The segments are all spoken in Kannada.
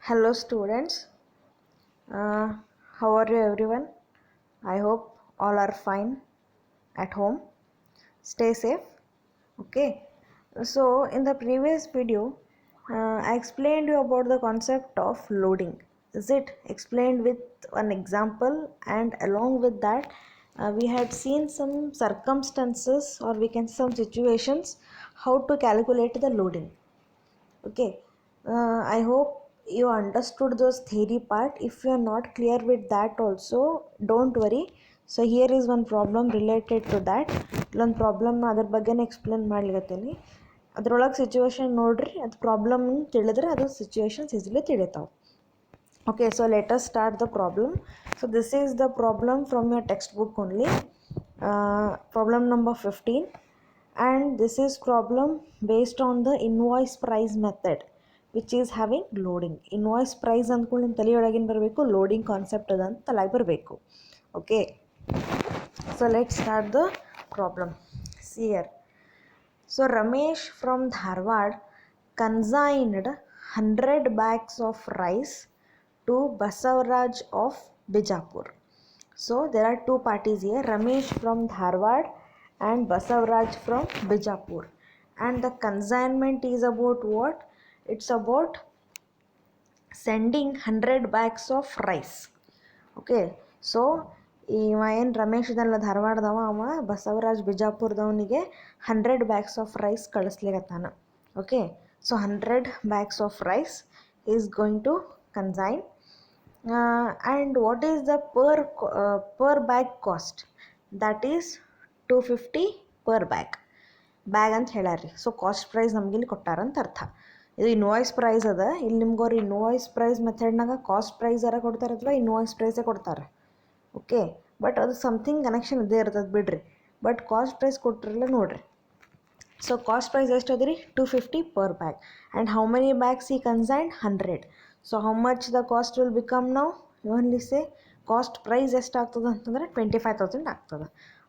Hello students, how are you everyone? I hope all are fine at home. Stay safe. Okay. So in the previous video, I explained you about the concept of loading. Is it explained with an example, and along with that we had seen some circumstances, or we can say some situations, how to calculate the loading. Okay, I hope you understood those theory part. If you are not clear with that also, don't worry. So here is one problem related to that. ಇಲ್ಲೊಂದು ಪ್ರಾಬ್ಲಮ್ನ ಅದ್ರ ಬಗ್ಗೆನೇ ಎಕ್ಸ್ಪ್ಲೇನ್ ಮಾಡ್ಲಿಕತ್ತೀನಿ. ಅದ್ರೊಳಗೆ ಸಿಚುವೇಶನ್ ನೋಡ್ರಿ, ಅದು ಪ್ರಾಬ್ಲಮ್ ತಿಳಿದ್ರೆ ಅದು ಸಿಚುವೇಶನ್ಸ್ ಈಸಿಲಿ ತಿಳಿತಾವೆ. Okay, so let us start the problem. So this is the problem from your textbook only, problem number 15, and this is problem based on the invoice price method, which is having loading. Invoice price ಅಂದ್ಕೊಂಡು ನಿಮ್ಮ ತಲೆಯೊಳಗಿನ ಬರಬೇಕು, ಲೋಡಿಂಗ್ ಕಾನ್ಸೆಪ್ಟ್ ಅದ ಅಂತ ತಲೆಗೆ ಬರಬೇಕು. Okay, so let's start the problem. See here. So Ramesh from Dharwad consigned 100 bags of rice to Basavaraj of Bijapur. So there are two parties here, Ramesh from Dharwad and Basavaraj from Bijapur, and the consignment is about what? It's about sending 100 bags of rice. Okay, so ಇವ ಏನು ರಮೇಶ್ ಇದಲ್ಲ ಧಾರವಾಡದವ, ಅವ ಬಸವರಾಜ್ ಬಿಜಾಪುರದವನಿಗೆ 100 bags of rice ಕಳಿಸ್ಲಿಕತ್ತಾನ. Okay, so 100 bags of rice is going to consign. And what is the per bag cost? That is 250 per bag. Bag ಅಂತ ಹೇಳ್ಯಾರ್ರಿ. ಸೊ ಕಾಸ್ಟ್ ಪ್ರೈಸ್ ನಮ್ಗೆ ಇಲ್ಲಿ ಕೊಟ್ಟಾರಂತ ಅರ್ಥ. ಇದು ಇನ್ವಾಯ್ಸ್ ಪ್ರೈಸ್ ಅದ. ಇಲ್ಲಿ ನಿಮ್ಗೆ ಅವ್ರು ಇನ್ವಾಯ್ಸ್ ಪ್ರೈಸ್ ಮೆಥಡ್ನಾಗ ಕಾಸ್ಟ್ ಪ್ರೈಸ್ ಯಾರ ಕೊಡ್ತಾರೆ ಅಥವಾ ಇನ್ವಾಯ್ಸ್ ಪ್ರೈಸೇ ಕೊಡ್ತಾರೆ. ಓಕೆ, ಬಟ್ ಅದು ಸಮಥಿಂಗ್ ಕನೆಕ್ಷನ್ ಇದ್ದೇ ಇರ್ತದೆ ಬಿಡ್ರಿ. ಬಟ್ ಕಾಸ್ಟ್ ಪ್ರೈಸ್ ಕೊಟ್ಟಿರಲ್ಲ ನೋಡ್ರಿ. ಸೊ ಕಾಸ್ಟ್ ಪ್ರೈಸ್ ಎಷ್ಟು ಅದ ರೀ? 250 per bag. And how many bags ಈ ಕನ್ಸೈನ್ಡ್? 100. So how much the cost will become ನಾವು? ಓನ್ಲಿ ಸೇ ಕಾಸ್ಟ್ ಪ್ರೈಸ್ ಎಷ್ಟು ಆಗ್ತದೆ ಅಂತಂದರೆ 25,000 ಆಗ್ತದೆ.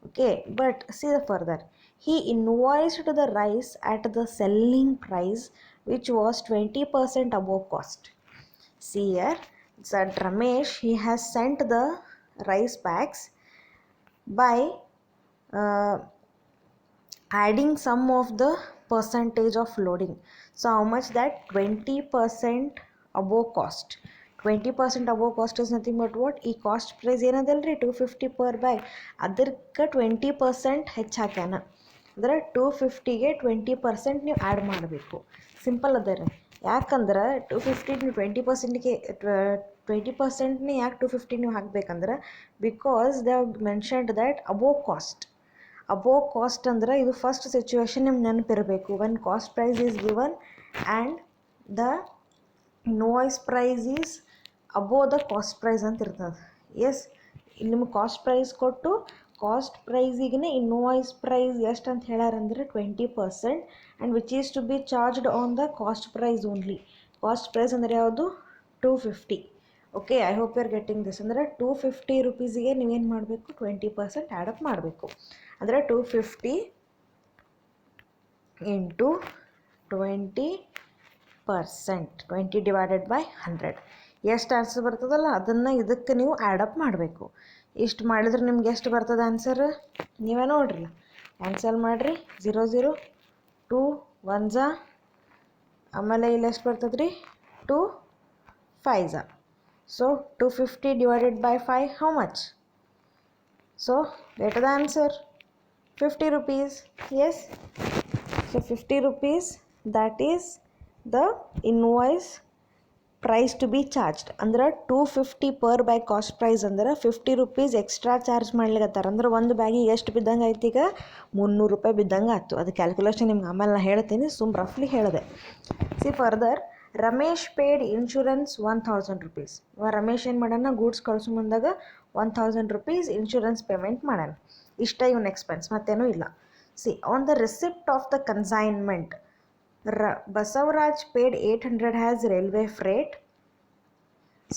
Okay, but C the further, he invoiced the rice at the selling price, which was 20% above cost. See here, that Ramesh, he has sent the rice bags by adding some of the percentage of loading. So how much that? 20% above cost. 20% above cost is nothing but what? ಈ ಕಾಸ್ಟ್ ಪ್ರೈಸ್ ಏನದಲ್ರಿ 250 per bag, ಅದಕ್ಕೆ 20% ಹೆಚ್ಚು ಹಾಕ್ಯಾನ. ಅಂದ್ರೆ 250ಗೆ 20% ನೀವು ಆ್ಯಡ್ ಮಾಡಬೇಕು. ಸಿಂಪಲ್ ಅದ ರೀ. ಯಾಕಂದ್ರೆ 250 ನೀವು 20%ಗೆ 20%ನೇ ಯಾಕೆ 250 ನೀವು ಹಾಕಬೇಕಂದ್ರೆ, because they have mentioned that above cost. Above cost ಅಂದ್ರೆ ಇದು ಫಸ್ಟ್ ಸಿಚುವೇಶನ್ ನಿಮ್ಗೆ ನೆನಪಿರಬೇಕು. When cost price is given and the invoice price is above the cost price ಅಂತ ಇರ್ತದೆ. ಎಸ್, ಇಲ್ಲಿ ನಿಮ್ಗೆ ಕಾಸ್ಟ್ ಪ್ರೈಸ್ ಕೊಟ್ಟು ಕಾಸ್ಟ್ ಪ್ರೈಸಿಗೆ ಇನ್ವಾಯ್ಸ್ ಪ್ರೈಸ್ ಎಷ್ಟು ಅಂತ ಹೇಳ್ಯಾರಂದ್ರೆ 20%, and which is to be charged on the cost price only. Cost price ಅಂದರೆ ಯಾವುದು? 250. Okay, I hope you are getting this. ಅಂದರೆ 250 ರುಪೀಸಿಗೆ ನೀವೇನು ಮಾಡಬೇಕು? 20% ಆ್ಯಡಪ್ ಮಾಡಬೇಕು. ಅಂದರೆ 250 ಇಂಟು 20%, 20 ಡಿವೈಡೆಡ್ ಬೈ 100. ಎಷ್ಟು ಆನ್ಸರ್ ಬರ್ತದಲ್ಲ ಅದನ್ನು ಇದಕ್ಕೆ ನೀವು ಆ್ಯಡಪ್ ಮಾಡಬೇಕು. ಇಷ್ಟು ಮಾಡಿದ್ರೆ ನಿಮ್ಗೆ ಎಷ್ಟು ಬರ್ತದೆ ಆನ್ಸರ್? ನೀವೇ ನೋಡ್ರಲ್ಲ, ಕ್ಯಾನ್ಸಲ್ ಮಾಡಿರಿ. 0 0 2 1 ಆಮೇಲೆ ಇಲ್ಲಿ ಎಷ್ಟು ಬರ್ತದೆ ರೀ? 2 5. So 250 divided by 5 how much? So get the answer 50 rupees. Yes, so 50 rupees, that is the invoice price to be charged. ಅಂದ್ರೆ 250 per bag ಕಾಸ್ಟ್ ಪ್ರೈಸ್ ಅಂದ್ರೆ 50 rupees ಎಕ್ಸ್ಟ್ರಾ ಚಾರ್ಜ್ ಮಾಡ್ಲಿಕತ್ತಾರ. ಅಂದ್ರೆ ಒಂದು ಬ್ಯಾಗಿಗೆ ಎಷ್ಟು ಬಿದ್ದಂಗೆ ಆಯ್ತು? ಈಗ 300 ರೂಪಾಯಿ ಬಿದ್ದಂಗೆ ಆಯ್ತು. ಅದು ಕ್ಯಾಲ್ಕುಲೇಷನ್ ನಿಮ್ಗೆ ಆಮೇಲೆ ನಾನು ಹೇಳ್ತೀನಿ, ಸುಮ್ ರಫ್ಲಿ ಹೇಳಿದೆ. C further, Ramesh paid insurance 1000 rupees. Ramesh ಏನು ಮಾಡ್ಯಾನ? ಗೂಡ್ಸ್ ಕಳ್ಸೋ ಮುಂದಾಗ 1000 rupees ಇನ್ಶೂರೆನ್ಸ್ ಪೇಮೆಂಟ್ ಮಾಡ್ಯಾನ. ಇಷ್ಟ ಇವನ್ ಎಕ್ಸ್ಪೆನ್ಸ್, ಮತ್ತೇನೂ ಇಲ್ಲ. See on the receipt of the consignment, Basavaraj paid 800 has railway freight.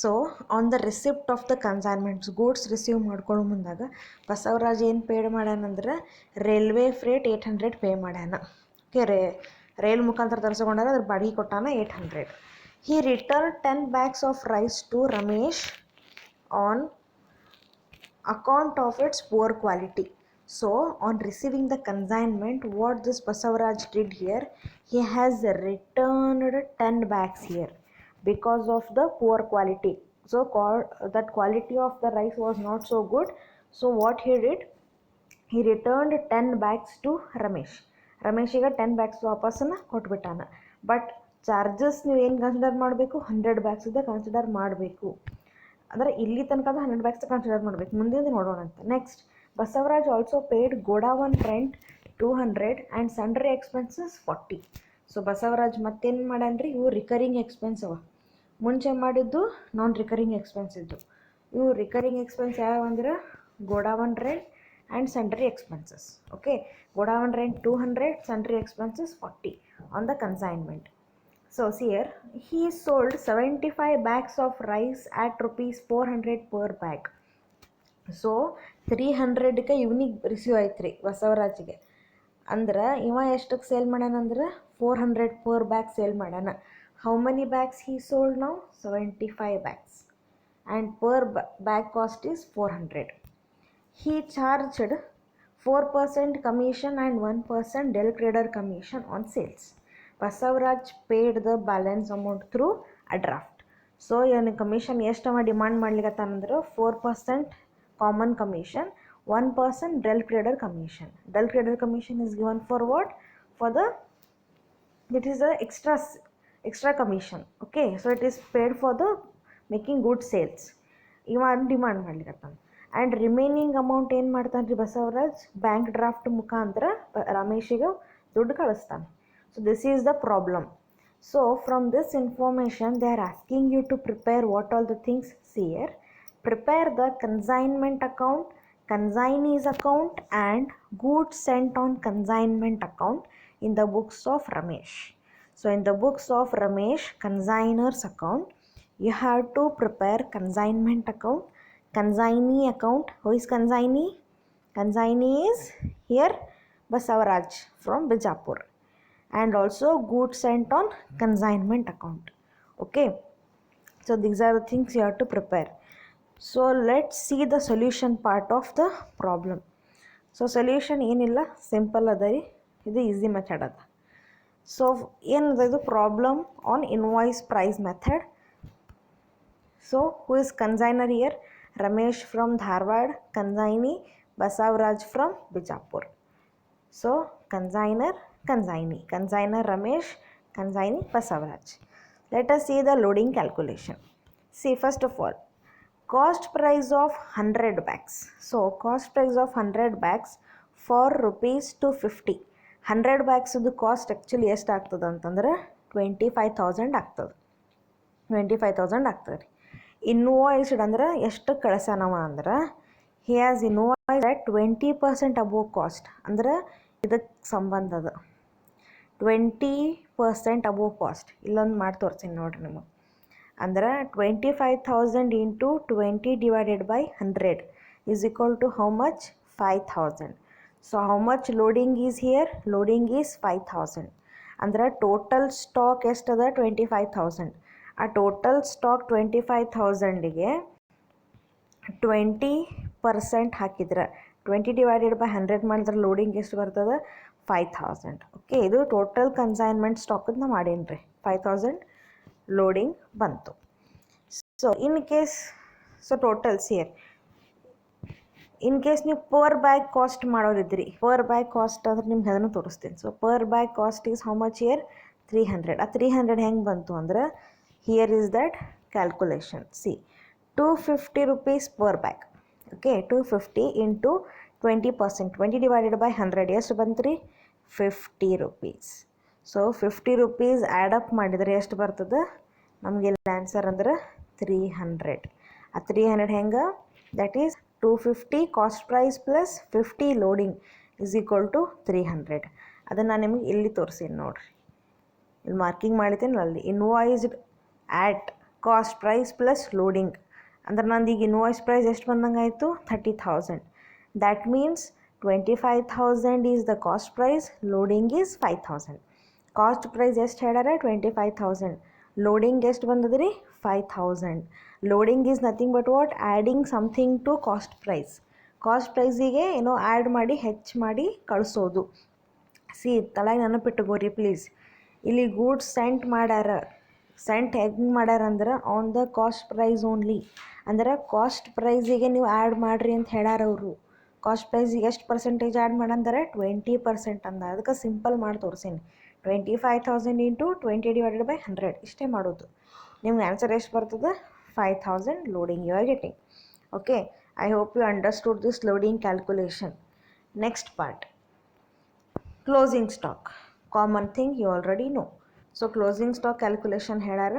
So on the receipt of the consignments, goods receive ಮಾಡ್ಕೊಳ್ಳೋ ಮುಂದಾಗ ಬಸವರಾಜ್ ಏನು ಪೇಡ್ ಮಾಡ್ಯಾನಂದ್ರೆ ರೈಲ್ವೆ ಫ್ರೇಟ್ 800 ಪೇ ಮಾಡ್ಯಾನ. ಓಕೆ, ರೈಲ್ ಮುಖಾಂತರ ತರಿಸ್ಕೊಂಡಾರ, ಅದ್ರ ಬಾಡಿಗೆ ಕೊಟ್ಟಾನ 800. He returned 10 bags of rice to Ramesh on account of its poor quality. So on receiving the consignment, what this Basavaraj did here, he has returned 10 bags here because of the poor quality. So that quality of the rice was not so good. So what he did, he returned 10 bags to Ramesh. ರಮೇಶಿಗೆ 10 ಬ್ಯಾಗ್ಸ್ ವಾಪಸ್ಸನ್ನು ಕೊಟ್ಬಿಟ್ಟಾನ. ಬಟ್ ಚಾರ್ಜಸ್ ನೀವು ಏನು ಕನ್ಸಿಡರ್ ಮಾಡಬೇಕು, 100 ಬ್ಯಾಗ್ಸಿಂದ ಕನ್ಸಿಡರ್ ಮಾಡಬೇಕು. ಅಂದರೆ ಇಲ್ಲಿ ತನಕ 100 ಬ್ಯಾಗ್ಸ್ ಕನ್ಸಿಡರ್ ಮಾಡಬೇಕು, ಮುಂದಿನ ನೋಡೋಣ ಅಂತ. Next, Basavaraj also paid godown rent 200 and sundry expenses 40. So Basavaraj ಮತ್ತೇನು ಮಾಡ್ಯಾನ್ರಿ, ಇವು ರಿಕರಿಂಗ್ ಎಕ್ಸ್ಪೆನ್ಸ್ ಅವ. ಮುಂಚೆ ಮಾಡಿದ್ದು ನಾನ್ ರಿಕರಿಂಗ್ ಎಕ್ಸ್ಪೆನ್ಸ್ ಇದ್ದು. ಇವು ರಿಕರಿಂಗ್ ಎಕ್ಸ್ಪೆನ್ಸ್ ಯಾವ್ಯಾವ ಅಂದ್ರೆ ಗೋಡಾವನ್ rent and sundry expenses. Okay, Godawan rent 200, sundry expenses 40 on the consignment. So see here, he sold 75 bags of rice at rupees 400 per bag. So 300 ಗೆ ಇವನಿಗೆ ರಿಸೀವ್ ಆಯ್ತು ರೀ ಬಸವರಾಜ್ಗೆ. ಅಂದ್ರೆ ಇವ ಎಷ್ಟಕ್ಕೆ ಸೇಲ್ ಮಾಡ್ಯಾನ ಅಂದ್ರೆ 400 per bag ಸೇಲ್ ಮಾಡ್ಯಾನ. How many bags he sold now? 75 bags and per bag cost is 400. He charged 4% commission and 1% Del Trader commission on sales. Basavaraj paid the balance amount through a draft. So ಇವನು ಕಮಿಷನ್ ಎಷ್ಟವ ಡಿಮಾಂಡ್ ಮಾಡ್ಲಿಕ್ಕತ್ತಾನಂದ್ರೆ 4% common commission, 1% Del Trader commission. Del Trader commission is given for what? For the, it is the extra commission. Okay, so it is paid for the making good sales. ಇವ ಡಿಮಾಂಡ್ ಮಾಡ್ಲಿಕ್ಕತ್ತಾನ. ಆ್ಯಂಡ್ ರಿಮೈನಿಂಗ್ ಅಮೌಂಟ್ ಏನು ಮಾಡ್ತಾನೆ ರೀ ಬಸವರಾಜ್, ಬ್ಯಾಂಕ್ ಡ್ರಾಫ್ಟ್ ಮುಖಾಂತರ ರಮೇಶಿಗೆ ದುಡ್ಡು ಕಳಿಸ್ತಾನೆ. So this is the problem. So from this information they are asking you to prepare what all the things. See here, prepare the consignment account, consignee's account and goods sent on consignment account in the books of Ramesh. So in the books of Ramesh consignor's account you have to prepare consignment account, consignee account. Who is consignee? Consignee is here Basavaraj from Bijapur, and also goods sent on consignment account. Okay, so these are the things you have to prepare. So let's see the solution part of the problem. So solution ಏನilla, simple adari, ಇದು easy method ಅದ. So ಏನದ ಇದು problem on invoice price method. So who is consigner here? Ramesh from Dharwad, consignee Basavaraj from Bijapur. So consigner, consignee, consigner Ramesh, consignee Basavaraj. Let us see the loading calculation. See, first of all, cost price of 100 bags. So cost price of 100 bags for rupees 250. 100 bags the cost actually ಎಷ್ಟು ಆಗ್ತದೆ ಅಂತಂದ್ರೆ 25,000 ಆಗ್ತದೆ. 25,000 ಆಗ್ತದೆ. ಇನ್ವಾಯ್ಸ್ಡ್ ಅಂದ್ರೆ ಎಷ್ಟು ಕಳ್ಸಾನವ ಅಂದ್ರೆ he has invoice at 20% above cost. ಅಂದ್ರೆ ಇದಕ್ಕೆ ಸಂಬಂಧ ಅದ 20% ಅಬೋವ್ ಕಾಸ್ಟ್. ಇಲ್ಲೊಂದು ಮಾಡಿ ತೋರಿಸ್ತೀನಿ ನೋಡ್ರಿ ನಿಮಗೆ. ಅಂದ್ರೆ 25,000 into 20 divided by 100 is equal to how much? 5,000. So how much loading is here? Loading is 5,000. ಅಂದ್ರೆ ಟೋಟಲ್ ಸ್ಟಾಕ್ ಎಷ್ಟದ? 25,000. ಆ ಟೋಟಲ್ ಸ್ಟಾಕ್ 25,000ಗೆ 20% ಹಾಕಿದ್ರೆ 20 ಡಿವೈಡೆಡ್ ಬೈ 100 ಮಾಡಿದ್ರೆ ಲೋಡಿಂಗ್ ಎಷ್ಟು ಬರ್ತದೆ? 5,000. ಓಕೆ, ಇದು ಟೋಟಲ್ ಕನ್ಸೈನ್ಮೆಂಟ್ ಸ್ಟಾಕದ್ದು ನಾವು ಮಾಡೀನಿ ರೀ. 5,000 ಲೋಡಿಂಗ್ ಬಂತು. So in case, so totals here in case ನೀವು ಪರ್ ಬ್ಯಾಗ್ ಕಾಸ್ಟ್ ಮಾಡೋರಿದ್ರಿ, ಪರ್ ಬ್ಯಾಗ್ ಕಾಸ್ಟ್ ಅಂದ್ರೆ ನಿಮ್ಗೆ ಅದನ್ನು ತೋರಿಸ್ತೀನಿ. So per bag cost is how much here? 300. ಆ 300 ಹೆಂಗೆ ಬಂತು ಅಂದ್ರೆ here is that calculation. See, 250 rupees per bag. Okay, 250 into 20%, 20 divided by 100 ಎಷ್ಟು ಬಂತು ರೀ? 50 rupees. So 50 rupees add up ಮಾಡಿದರೆ ಎಷ್ಟು ಬರ್ತದೆ ನಮಗೆ? ಆನ್ಸರ್ ಅಂದ್ರೆ 300. ಆ 300 ಹೆಂಗೆ? That is 250 cost price plus 50 loading is equal to 300. ಅದನ್ನು ನಾನು ನಿಮಗೆ ಇಲ್ಲಿ ತೋರಿಸೀನಿ ನೋಡಿರಿ, ಇಲ್ಲಿ ಮಾರ್ಕಿಂಗ್ ಮಾಡಿದ್ದೀನಿ ಅಲ್ಲಿ. Invoiced at cost price plus loading ಅಂದ್ರೆ ನಂದು ಈಗ ಇನ್ವಾಯ್ಸ್ ಪ್ರೈಸ್ ಎಷ್ಟು ಬಂದಂಗೆ ಆಯಿತು? 30,000. That means 25,000 is the cost price, loading is 5,000. Cost price ಎಷ್ಟು ಹೇಳ್ಯಾರ? 25,000. ಲೋಡಿಂಗ್ ಎಷ್ಟು ಬಂದದ್ರಿ 5000. Loading is nothing but what, adding something to cost price. Cost ಪ್ರೈಸಿಗೆ ಏನೋ ಆ್ಯಡ್ ಮಾಡಿ ಹೆಚ್ಚು ಮಾಡಿ ಕಳಿಸೋದು. ತಲೆಗೆ ನೆನಪಿಟ್ಟುಕೋರಿ ಪ್ಲೀಸ್. ಇಲ್ಲಿ ಗೂಡ್ಸ್ ಸೆಂಟ್ ಮಾಡ್ಯಾರ, ಸೆಂಟ್ ಹೆಂಗೆ ಮಾಡ್ಯಾರ ಅಂದ್ರೆ on the cost price only. ಅಂದ್ರೆ ಕಾಸ್ಟ್ ಪ್ರೈಸಿಗೆ ನೀವು ಆ್ಯಡ್ ಮಾಡಿರಿ ಅಂತ ಹೇಳ್ಯಾರ ಅವರು. ಕಾಸ್ಟ್ ಪ್ರೈಸಿಗೆ ಎಷ್ಟು ಪರ್ಸೆಂಟೇಜ್ ಆ್ಯಡ್ ಮಾಡಂದರೆ 20% ಅಂದ. ಅದಕ್ಕೆ ಸಿಂಪಲ್ ಮಾಡಿ ತೋರಿಸೀನಿ. 25,000 ಇಂಟು 20/100 ಇಷ್ಟೇ ಮಾಡೋದು. ನಿಮ್ಗೆ ಆನ್ಸರ್ ಎಷ್ಟು ಬರ್ತದೆ? 5,000 loading you are getting. Okay, I hope you understood this loading calculation. Next part, closing stock. Common thing you already know. So closing stock calculation ಹೇಳ್ಯಾರ.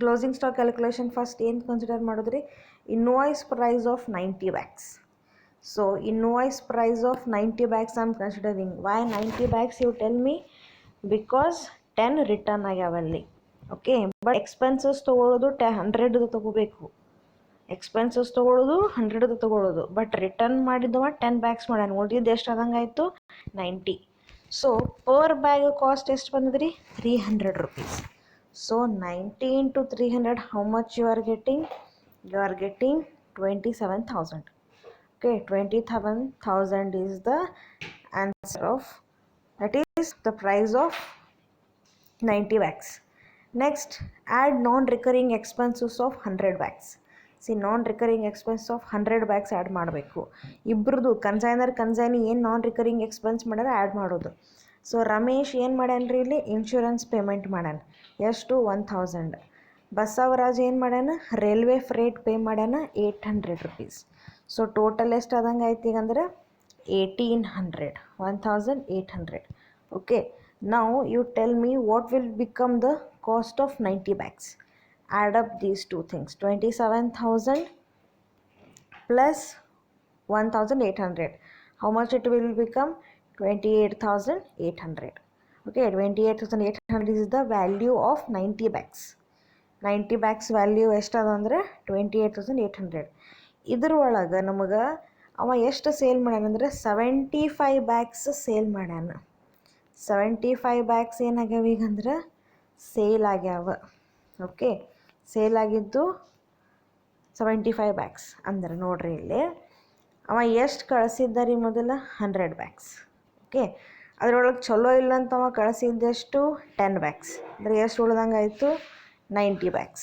ಕ್ಲೋಸಿಂಗ್ ಸ್ಟಾಕ್ ಕ್ಯಾಲ್ಕುಲೇಷನ್ ಫಸ್ಟ್ ಏನು ಕನ್ಸಿಡರ್ ಮಾಡಿದ್ರಿ? Invoice price of 90 bags. So invoice price of 90 bags I am considering. Why 90 bags you tell me? Because 10 return ಆಗ್ಯಾವಲ್ಲಿ. ಓಕೆ, ಬಟ್ ಎಕ್ಸ್ಪೆನ್ಸಸ್ ತೊಗೊಳ್ಳೋದು 100 ತೊಗೋಬೇಕು. ಎಕ್ಸ್ಪೆನ್ಸಸ್ ತೊಗೊಳ್ಳೋದು 100 ತೊಗೊಳ್ಳೋದು, ಬಟ್ ರಿಟರ್ನ್ ಮಾಡಿದವ 10 bags ಮಾಡ್ಯಾನ. ಉಳಿದಿದ್ದು ಎಷ್ಟು ಆದಂಗೆ ಆಯಿತು? 90. ಸೊ ಪರ್ ಬ್ಯಾಗ್ ಕಾಸ್ಟ್ ಎಷ್ಟು ಬಂದದ್ರಿ? 300 rupees. So 90 into 300, how much you are getting? You are getting 27,000. Okay, 27,000 is the answer of, that is the price of 90 bags. Next, add non-recurring expenses of 100 bags. non-recurring expense of 100 bags add ಮಾಡಬೇಕು. ಇಬ್ಬರದು ಕನ್ಸೈನಿ ಏನು ನಾನ್-ರಿಕರಿಂಗ್ ಎಕ್ಸ್ಪೆನ್ಸ್ ಮಾಡ್ಯಾರ ಆ್ಯಡ್ ಮಾಡೋದು. ಸೊ ರಮೇಶ್ ಏನು ಮಾಡ್ಯಾನ್ರಿ ಇಲ್ಲಿ? ಇನ್ಶೂರೆನ್ಸ್ ಪೇಮೆಂಟ್ ಮಾಡ್ಯಾನ. ಎಷ್ಟು? 1000. ಬಸವರಾಜ್ ಏನು ಮಾಡ್ಯಾನ? ರೈಲ್ವೆ ಫ್ರೇಟ್ ಪೇ ಮಾಡ್ಯಾನ 800 rupees. ಸೊ ಟೋಟಲ್ ಎಷ್ಟು ಆದಂಗೆ ಆಯ್ತು ಈಗ ಅಂದ್ರೆ 1800, 1800. Okay, now you tell me what will become the cost of 90 bags. Add up these two things. 27,000 plus 1800. How much it will become? 28,800. Okay, 28,800 is the value of 90 bags. 90 bags value ಎಷ್ಟು ಅದ ಅಂದ್ರೆ 28,800. ಇದ್ರೊಳಗೆ ನಮಗೆ ಅವ ಎಷ್ಟು ಸೇಲ್ ಮಾಡ್ಯಾನಂದ್ರೆ 75 bags ಸೇಲ್ ಮಾಡ್ಯಾನ. 75 bags ಏನಾಗ್ಯಾವ ಈಗ ಅಂದ್ರೆ ಸೇಲ್ ಆಗ್ಯಾವ. ಓಕೆ, ಸೇಲ್ ಆಗಿದ್ದು 75 bags. ಅಂದ್ರೆ ನೋಡ್ರಿ ಇಲ್ಲಿ ಅವ ಎಷ್ಟು ಕಳಿಸಿದ್ದಾರಿ? ಮೊದಲ 100 bags. ಓಕೆ, ಅದರೊಳಗೆ ಚಲೋ ಇಲ್ಲ ಅಂತ ಅವ ಕಳಿಸಿದ್ದೆಷ್ಟು? 10 bags. ಅಂದರೆ ಎಷ್ಟು ಉಳ್ದಂಗೆ ಆಯಿತು? 90 bags.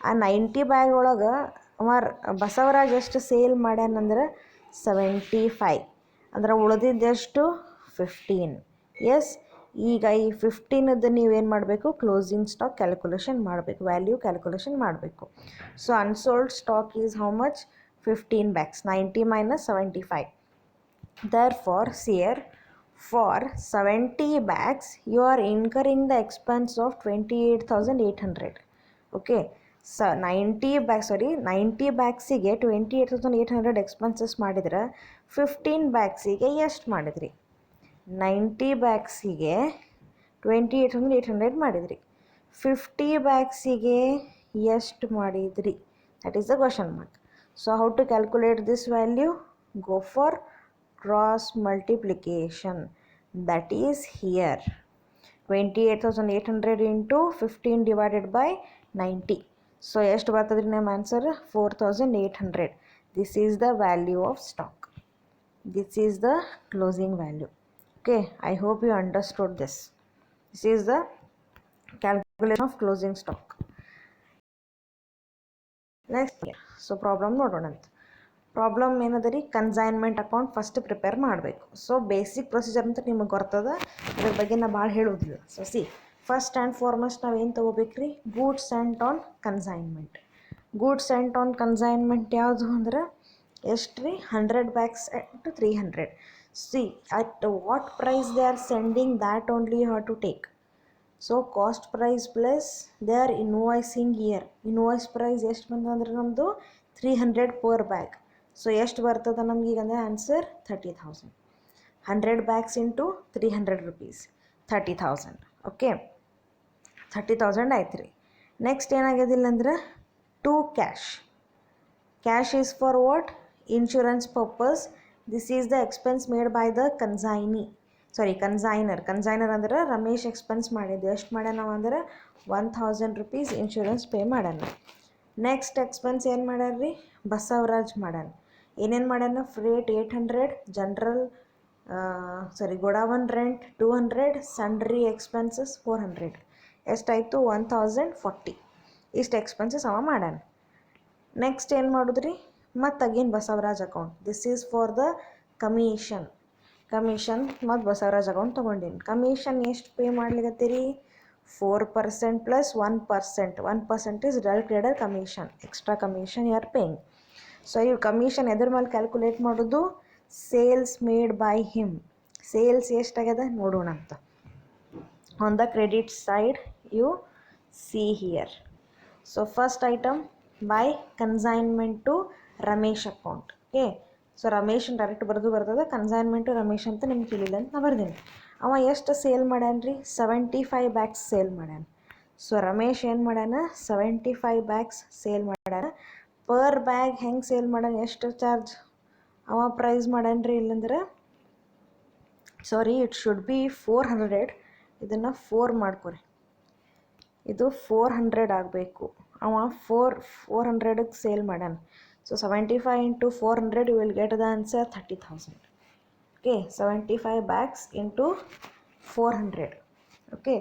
ಆ 90 bag ಒಳಗೆ ಅವ ಬಸವರಾಜ್ ಎಷ್ಟು ಸೇಲ್ ಮಾಡ್ಯಾನಂದ್ರೆ 75. ಅಂದ್ರೆ ಉಳಿದಿದ್ದೆಷ್ಟು? 15. ಎಸ್, ಈಗ ಈ 15ದ್ದು ನೀವೇನು ಮಾಡಬೇಕು? ಕ್ಲೋಸಿಂಗ್ ಸ್ಟಾಕ್ ಕ್ಯಾಲ್ಕುಲೇಷನ್ ಮಾಡಬೇಕು, ವ್ಯಾಲ್ಯೂ ಕ್ಯಾಲ್ಕುಲೇಷನ್ ಮಾಡಬೇಕು. So unsold stock is how much? 15 bags. 90 minus 75. Therefore, here for 70 bags you are incurring the expense of 28,800. Okay, so 90 bagsಗೆ 28,800 expenses ಮಾಡಿದ್ರೆ 15 bagsಗೆ ಎಷ್ಟು ಮಾಡಿದ್ರಿ? 90 bagsಗೆ 28,800 ಮಾಡಿದ್ರಿ. 50 bagsಗೆ ಎಷ್ಟು ಮಾಡಿದ್ರಿ? That is the question mark. So how to calculate this value? Go for cross multiplication. That is here 28,800 into 15 divided by 90. So ಎಷ್ಟು ಬರ್ತದ್ರಿ ನಮ್ಮ answer? 4,800. This is the value of stock. This is the closing value. Okay, I hope you understood this. This is the calculation of closing stock. Next, so problem ನೋಡೋಣ ಅಂತ. ಪ್ರಾಬ್ಲಮ್ ಏನದ ರೀ? ಕನ್ಸೈನ್ಮೆಂಟ್ ಅಕೌಂಟ್ ಫಸ್ಟ್ ಪ್ರಿಪೇರ್ ಮಾಡಬೇಕು. ಸೊ ಬೇಸಿಕ್ ಪ್ರೊಸೀಜರ್ ಅಂತ ನಿಮಗೆ ಗೊತ್ತದ, ಅದ್ರ ಬಗ್ಗೆ ನಾ ಭಾಳ ಹೇಳೋದಿಲ್ಲ. ಸೊ ಫಸ್ಟ್ ಆ್ಯಂಡ್ ಫಾರ್ಮೋಸ್ಟ್ ನಾವು ಏನು ತೊಗೋಬೇಕ್ರಿ? Goods sent on consignment. Goods sent on consignment ಯಾವುದು ಅಂದ್ರೆ ಎಷ್ಟು ರೀ? 100 bags to 300. At what price they are sending, that only you have to take. So cost price plus they are invoicing here. Invoice price ಎಷ್ಟು ಬಂದಂದ್ರೆ ನಮ್ಮದು 300 per bag. ಸೊ ಎಷ್ಟು ಬರ್ತದೆ ನಮ್ಗೆ ಈಗ ಅಂದರೆ answer 30,000. 100 bags into 300 rupees, 30,000. Okay, 30,000 ಆಯ್ತು ರೀ. ನೆಕ್ಸ್ಟ್ ಏನಾಗ್ಯದಿಲ್ಲ ಅಂದ್ರೆ to cash. Cash is for what? Insurance purpose. This is the expense made by the consignee. Sorry consignor ಅಂದ್ರೆ ರಮೇಶ್ ಎಕ್ಸ್ಪೆನ್ಸ್ ಮಾಡಿದ್ದು ಎಷ್ಟು ಮಾಡ್ಯಾನ ಅಂದ್ರೆ 1000 ರೂಪೀಸ್ ಇನ್ಶೂರೆನ್ಸ್ ಪೇ ಮಾಡ್ಯಾನ. ನೆಕ್ಸ್ಟ್ ಎಕ್ಸ್ಪೆನ್ಸ್ ಏನು ಮಾಡ್ಯಾರ್ರಿ ಬಸವರಾಜ್ ಮಾಡ್ಯಾನ. ಏನೇನು ಮಾಡ್ಯಾನ freight 800, general godown rent 200, sundry expenses 400. ಎಷ್ಟಾಯಿತು 1040. ಇಷ್ಟು ಎಕ್ಸ್ಪೆನ್ಸಸ್ ಅವ ಮಾಡ್ಯಾನ. ನೆಕ್ಸ್ಟ್ ಏನು ಮಾಡಿದ್ರಿ ಮತ್ತು again Basavaraj account. This is for the commission ಮತ್ತು ಬಸವರಾಜ್ ಅಕೌಂಟ್ ತೊಗೊಂಡಿನಿ. ಕಮಿಷನ್ ಎಷ್ಟು ಪೇ ಮಾಡ್ಲಿಕತ್ತೀರಿ 4% plus 1%. 1% is del credere commission, extra commission you are paying. So ಇವು ಕಮಿಷನ್ ಎದ್ರ ಮೇಲೆ ಕ್ಯಾಲ್ಕುಲೇಟ್ ಮಾಡೋದು sales made by him. Sales ಎಷ್ಟಾಗ್ಯದ ನೋಡೋಣ ಅಂತ. On the credit side you see here. So first item by consignment to Ramesh account. Okay, so Ramesh direct ಬರ್ತದೆ, ಕನ್ಸೈನ್ಮೆಂಟು ರಮೇಶ್ ಅಂತ ನಿಮ್ಗೆ ತಿಳಿಲ್ಲ ಅಂತ ನಾ ಬರ್ದೀನಿ. ಅವ ಎಷ್ಟು ಸೇಲ್ ಮಾಡ್ಯಾನ ರೀ 75 ಬ್ಯಾಗ್ಸ್ ಸೇಲ್ ಮಾಡ್ಯಾನ. ಸೊ ರಮೇಶ್ ಏನು ಮಾಡ್ಯಾನ 75 ಬ್ಯಾಗ್ಸ್ ಸೇಲ್ ಮಾಡ್ಯಾನ. ಪರ್ ಬ್ಯಾಗ್ ಹೆಂಗೆ ಸೇಲ್ ಮಾಡ್ಯಾನ, ಎಷ್ಟು ಚಾರ್ಜ್ ಅವ ಪ್ರೈಸ್ ಮಾಡ್ಯಾನ ರೀ ಇಲ್ಲಂದ್ರೆ ಸಾರಿ ಇಟ್ ಶುಡ್ ಬಿ 400. ಇದನ್ನು 4 ಮಾಡ್ಕೊರಿ, ಇದು 400 ಆಗಬೇಕು. ಅವ 400ಕ್ಕೆ ಸೇಲ್ ಮಾಡ್ಯಾನ. So 75 into 400 you will get the answer 30,000. Okay, 75 bags into 400. Okay,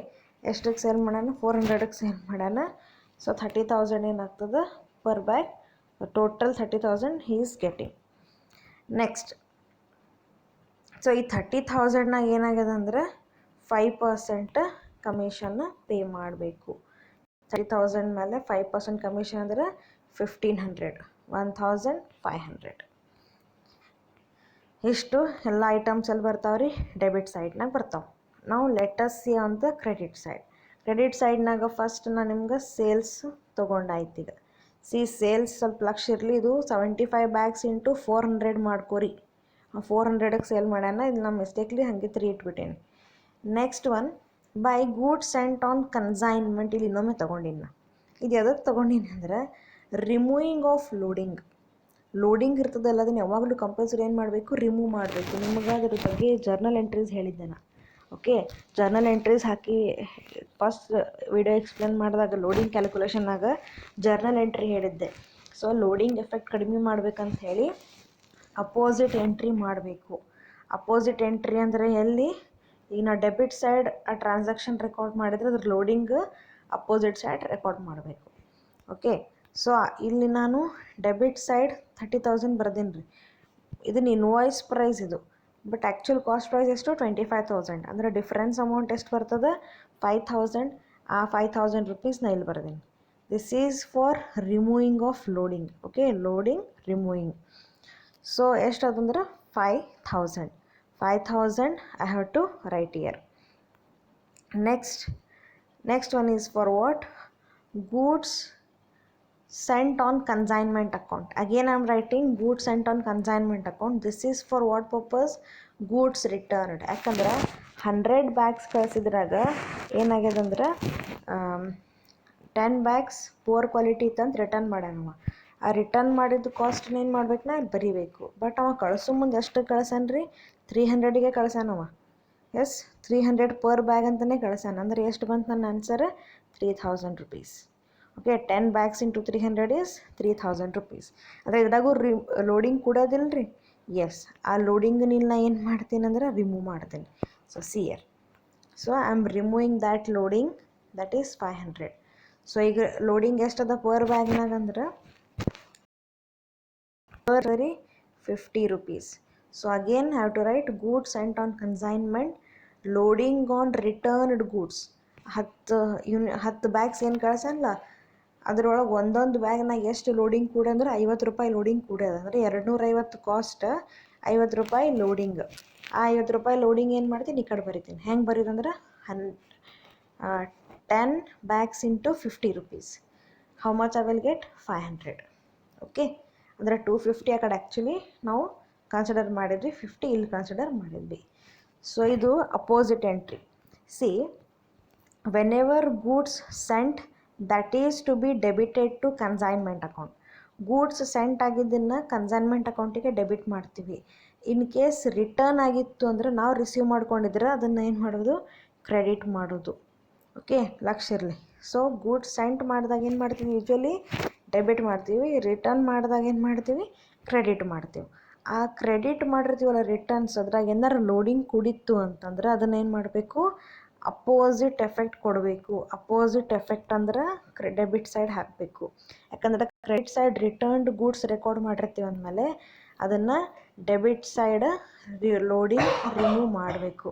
ಎಷ್ಟಕ್ಕೆ ಸೇಲ್ ಮಾಡ್ಯಾನ 400ಕ್ಕೆ ಸೇಲ್ ಮಾಡ್ಯಾನ. ಸೊ 30,000 ಏನಾಗ್ತದೆ per bag. Total 30,000 he is getting. Next so ಈ 30,000ನಾಗ ಏನಾಗ್ಯದ ಅಂದ್ರೆ 5% ಕಮಿಷನ್ನ ಪೇ ಮಾಡಬೇಕು. 30,000 ಮೇಲೆ 5% ಕಮಿಷನ್ ಅಂದ್ರೆ 1,500, 1,500. ಇಷ್ಟು ಎಲ್ಲ ಐಟಮ್ಸ್ ಎಲ್ಲಿ ಬರ್ತಾವ್ರಿ ಡೆಬಿಟ್ ಸೈಡ್ನಾಗ ಬರ್ತಾವೆ. ನಾವು let us see on the credit side. Credit ಸೈಡ್ನಾಗ ಫಸ್ಟ್ ನಾನು ನಿಮ್ಗೆ ಸೇಲ್ಸ್ ತೊಗೊಂಡಾಯ್ತು. ಈಗ ಸೇಲ್ಸ್ ಸ್ವಲ್ಪ ಲಕ್ಷ ಇರಲಿ. ಇದು 75 ಬ್ಯಾಗ್ಸ್ ಇಂಟು 400 ಮಾಡ್ಕೊರಿ. 400ಕ್ಕೆ ಸೇಲ್ ಮಾಡ್ಯಾನ. ಇದು ನಮ್ಮ ಮಿಸ್ಟೇಕ್ಲಿ ಹಾಗೆ 3 ಇಟ್ಬಿಟ್ಟೇನೆ. Next one by goods sent on consignment. ಇಲ್ಲಿ ಇನ್ನೊಮ್ಮೆ ತೊಗೊಂಡಿನಿ ನಾ. ಇದು ಎದಕ್ಕೆ ತೊಗೊಂಡಿನಿ ಅಂದ್ರೆ ರಿಮೂವಿಂಗ್ ಆಫ್ ಲೋಡಿಂಗ್ ಇರ್ತದಲ್ಲ, ಅದನ್ನು ಯಾವಾಗಲೂ ಕಂಪಲ್ಸರಿ ಏನು ಮಾಡಬೇಕು ರಿಮೂವ್ ಮಾಡಬೇಕು. ನಿಮಗೆ ಅದ್ರ ಬಗ್ಗೆ ಜರ್ನಲ್ ಎಂಟ್ರೀಸ್ ಹೇಳಿದ್ದೆ ನಾ. ಓಕೆ, ಜರ್ನಲ್ ಎಂಟ್ರೀಸ್ ಹಾಕಿ ಫಸ್ಟ್ ವಿಡಿಯೋ ಎಕ್ಸ್ಪ್ಲೇನ್ ಮಾಡಿದಾಗ ಲೋಡಿಂಗ್ ಕ್ಯಾಲ್ಕುಲೇಷನ್ನಾಗ ಜರ್ನಲ್ ಎಂಟ್ರಿ ಹೇಳಿದ್ದೆ. ಸೊ ಲೋಡಿಂಗ್ ಎಫೆಕ್ಟ್ ಕಡಿಮೆ ಮಾಡ್ಬೇಕಂತ ಹೇಳಿ ಅಪೋಸಿಟ್ ಎಂಟ್ರಿ ಮಾಡಬೇಕು. ಅಪೋಸಿಟ್ ಎಂಟ್ರಿ ಅಂದರೆ ಎಲ್ಲಿ, ಈಗ ನಾವು ಡೆಬಿಟ್ ಸೈಡ್ ಆ ಟ್ರಾನ್ಸಾಕ್ಷನ್ ರೆಕಾರ್ಡ್ ಮಾಡಿದರೆ ಅದ್ರ ಲೋಡಿಂಗ್ ಅಪೋಸಿಟ್ ಸೈಡ್ ರೆಕಾರ್ಡ್ ಮಾಡಬೇಕು. ಓಕೆ, ಸೊ ಇಲ್ಲಿ ನಾನು ಡೆಬಿಟ್ ಸೈಡ್ 30,000 ಬರ್ದೀನಿ ರೀ. ಇದನ್ನ ಇನ್ವಾಯ್ಸ್ ಪ್ರೈಸ್ ಇದು, ಬಟ್ ಆ್ಯಕ್ಚುಲ್ ಕಾಸ್ಟ್ ಪ್ರೈಸ್ ಎಷ್ಟು 25,000. ಅಂದರೆ ಡಿಫ್ರೆನ್ಸ್ ಅಮೌಂಟ್ ಎಷ್ಟು ಬರ್ತದೆ 5,000. ಆ 5,000 ರೂಪೀಸ್ನ ಇಲ್ಲಿ ಬರ್ದೀನಿ. This is for removing of loading. Okay, loading removing. So ಎಷ್ಟು ಅದಂದ್ರೆ 5,000 I have to write here. Next one is for what? Goods sent on consignment account. Again I am writing goods sent on consignment account. This is for what purpose? Goods returned. ಯಾಕಂದ್ರೆ 100 ಬ್ಯಾಗ್ಸ್ ಕಳಿಸಿದ್ರಾಗ ಏನಾಗ್ಯದಂದ್ರೆ 10 ಬ್ಯಾಗ್ಸ್ ಪುವರ್ ಕ್ವಾಲಿಟಿ ಇತ್ತಂತ ರಿಟರ್ನ್ ಮಾಡ್ಯಾನವ. ಆ ರಿಟರ್ನ್ ಮಾಡಿದ್ದು ಕಾಸ್ಟ್ನ ಏನು ಮಾಡ್ಬೇಕು ನಾ ಬರೀಬೇಕು. ಬಟ್ ಅವ ಕಳಿಸೋ ಮುಂದೆ ಎಷ್ಟು ಕಳ್ಸಾನ ರೀ 300ಗೆ ಕಳ್ಸಾನವ. ಎಸ್ 300 ಪರ್ ಬ್ಯಾಗ್ ಅಂತಲೇ ಕಳ್ಸಾನ. ಅಂದರೆ ಎಷ್ಟು ಬಂತು ನನ್ನ answer 3,000 rupees. Okay, 10 bags into 300 is 3,000 rupees. ಅಂದರೆ ಇದ್ರಾಗೂ ಲೋಡಿಂಗ್ ಕೊಡೋದಿಲ್ಲ ರೀ. ಎಸ್, ಆ ಲೋಡಿಂಗ್ ನಾ ಏನು ಮಾಡ್ತೀನಿ ಅಂದ್ರೆ ರಿಮೂವ್ ಮಾಡ್ತೀನಿ. So see here, so I am removing that loading, that is 500. So ಈಗ ಲೋಡಿಂಗ್ ಎಷ್ಟದ ಪರ್ ಬ್ಯಾಗ್ನಾಗ ಅಂದ್ರೆ per 50 rupees. So again I have to write goods sent on consignment, loading on returned goods. 10 bags ಏನು ಕಳ್ಸಲ್ಲ, ಅದರೊಳಗೆ ಒಂದೊಂದು ಬ್ಯಾಗ್ನಾಗ ಎಷ್ಟು ಲೋಡಿಂಗ್ ಕೂಡ ಅಂದ್ರೆ 50 ರೂಪಾಯಿ ಲೋಡಿಂಗ್ ಕೂಡ್ಯದ. ಅಂದರೆ 250 ಕಾಸ್ಟ್, 50 ರೂಪಾಯಿ ಲೋಡಿಂಗ್. ಆ 50 ರೂಪಾಯಿ ಲೋಡಿಂಗ್ ಏನು ಮಾಡ್ತೀನಿ ಈ ಕಡೆ ಬರಿತೀನಿ. ಹೆಂಗೆ ಬರೀದಂದ್ರೆ 10 bags into 50 rupees. How much I will get 500. Okay, ಅಂದರೆ 250 ಆ ಕಡೆ ಆ್ಯಕ್ಚುಲಿ ನಾವು ಕನ್ಸಿಡರ್ ಮಾಡಿದ್ವಿ, 50 ಇಲ್ಲಿ ಕನ್ಸಿಡರ್ ಮಾಡಿದ್ವಿ. ಸೊ ಇದು opposite entry. See, whenever goods sent that is to be debited to consignment account. Goods sent ಆಗಿದ್ದನ್ನು ಕನ್ಸೈನ್ಮೆಂಟ್ ಅಕೌಂಟಿಗೆ ಡೆಬಿಟ್ ಮಾಡ್ತೀವಿ. ಇನ್ ಕೇಸ್ ರಿಟರ್ನ್ ಆಗಿತ್ತು ಅಂದರೆ ನಾವು ರಿಸೀವ್ ಮಾಡ್ಕೊಂಡಿದ್ರೆ ಅದನ್ನು ಏನು ಮಾಡೋದು, ಕ್ರೆಡಿಟ್ ಮಾಡೋದು. ಓಕೆ, ಲಕ್ಷ ಇರಲಿ. ಸೊ ಗೂಡ್ಸ್ ಸೆಂಟ್ ಮಾಡಿದಾಗ ಏನು ಮಾಡ್ತೀವಿ, ಯೂಶ್ವಲಿ ಡೆಬಿಟ್ ಮಾಡ್ತೀವಿ. ರಿಟರ್ನ್ ಮಾಡಿದಾಗ ಏನು ಮಾಡ್ತೀವಿ, ಕ್ರೆಡಿಟ್ ಮಾಡ್ತೀವಿ. ಆ ಕ್ರೆಡಿಟ್ ಮಾಡಿರ್ತೀವಲ್ಲ ರಿಟರ್ನ್ಸ್, ಅದ್ರಾಗ ಏನಾರು ಲೋಡಿಂಗ್ ಕುಡಿತು ಅಂತಂದ್ರೆ ಅದನ್ನು ಏನು ಮಾಡಬೇಕು, ಅಪೋಸಿಟ್ ಎಫೆಕ್ಟ್ ಕೊಡಬೇಕು. ಅಪೋಸಿಟ್ ಎಫೆಕ್ಟ್ ಅಂದ್ರೆ ಡೆಬಿಟ್ ಸೈಡ್ ಹಾಕಬೇಕು. ಯಾಕಂದ್ರೆ credit side returned goods record ಮಾಡಿರ್ತೀವಿ ಅಂದಮೇಲೆ ಅದನ್ನು ಡೆಬಿಟ್ ಸೈಡ್ ಲೋಡಿಂಗ್ ರಿಮೂವ್ ಮಾಡಬೇಕು.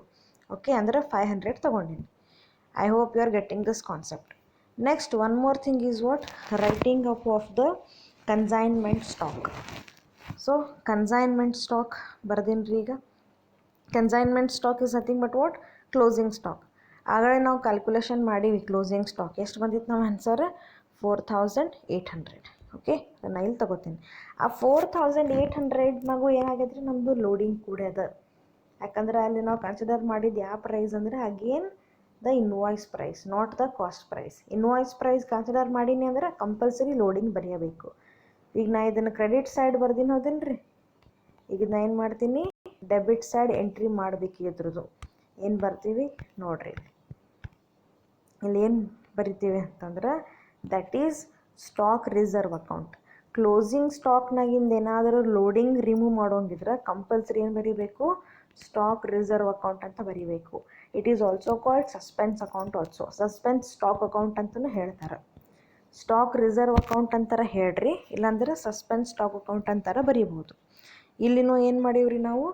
ಓಕೆ, ಅಂದರೆ 500 ತೊಗೊಂಡಿನಿ. I hope you are getting this concept. Next, one more thing is what? Writing up of the consignment stock. So consignment stock ಬರ್ದಿನ್ರಿ. ಈಗ consignment stock is nothing but what? Closing stock. ಆಗಲೇ ನಾವು ಕ್ಯಾಲ್ಕುಲೇಷನ್ ಮಾಡೀವಿ ಕ್ಲೋಸಿಂಗ್ ಸ್ಟಾಕ್ ಎಷ್ಟು ಬಂದಿತ್ತು ನಾವು ಆನ್ಸರ್ 4800. ಓಕೆ, ನಾನು ಇಲ್ಲಿ ತಗೋತೀನಿ. ಆ 4800ನಾಗೂ ಏನಾಗೈತ್ರಿ, ನಮ್ಮದು ಲೋಡಿಂಗ್ ಕೂಡ ಅದ. ಯಾಕಂದ್ರೆ ಅಲ್ಲಿ ನಾವು ಕನ್ಸಿಡರ್ ಮಾಡಿದ್ದು ಯಾವ ಪ್ರೈಸ್ ಅಂದರೆ again the invoice price, not the cost price. Invoice price consider ಮಾಡೀನಿ ಅಂದರೆ ಕಂಪಲ್ಸರಿ ಲೋಡಿಂಗ್ ಬರೆಯಬೇಕು. ಈಗ ನಾ ಇದನ್ನು ಕ್ರೆಡಿಟ್ ಸೈಡ್ ಬರ್ದಿನಿ ಹೌದೇನ್ರಿ. ಈಗ ನಾ ಏನು ಮಾಡ್ತೀನಿ, ಡೆಬಿಟ್ ಸೈಡ್ ಎಂಟ್ರಿ ಮಾಡಬೇಕು. ಇದ್ರದ್ದು ಏನು ಬರ್ತೀವಿ ನೋಡ್ರಿ, ಇಲ್ಲಿ ಏನು ಬರಿತೀವಿ ಅಂತಂದ್ರೆ that is stock reserve account. Closing ಸ್ಟಾಕ್ನಾಗಿಂದ ಏನಾದರೂ ಲೋಡಿಂಗ್ ರಿಮೂವ್ ಮಾಡೋಂಗಿದ್ರೆ ಕಂಪಲ್ಸರಿ ಏನು ಬರೀಬೇಕು, ಸ್ಟಾಕ್ ರಿಸರ್ವ್ ಅಕೌಂಟ್ ಅಂತ ಬರೀಬೇಕು. It is also called suspense account also. Suspense stock account ಅಂತಲೂ ಹೇಳ್ತಾರೆ. ಸ್ಟಾಕ್ ರಿಸರ್ವ್ ಅಕೌಂಟ್ ಅಂತಾರೆ ಹೇಳ್ರಿ, ಇಲ್ಲಾಂದ್ರೆ ಸಸ್ಪೆನ್ಸ್ ಸ್ಟಾಕ್ ಅಕೌಂಟ್ ಅಂತಾರೆ ಬರೀಬೋದು. ಇಲ್ಲಿನೂ ಏನು ಮಾಡೀವ್ರಿ ನಾವು,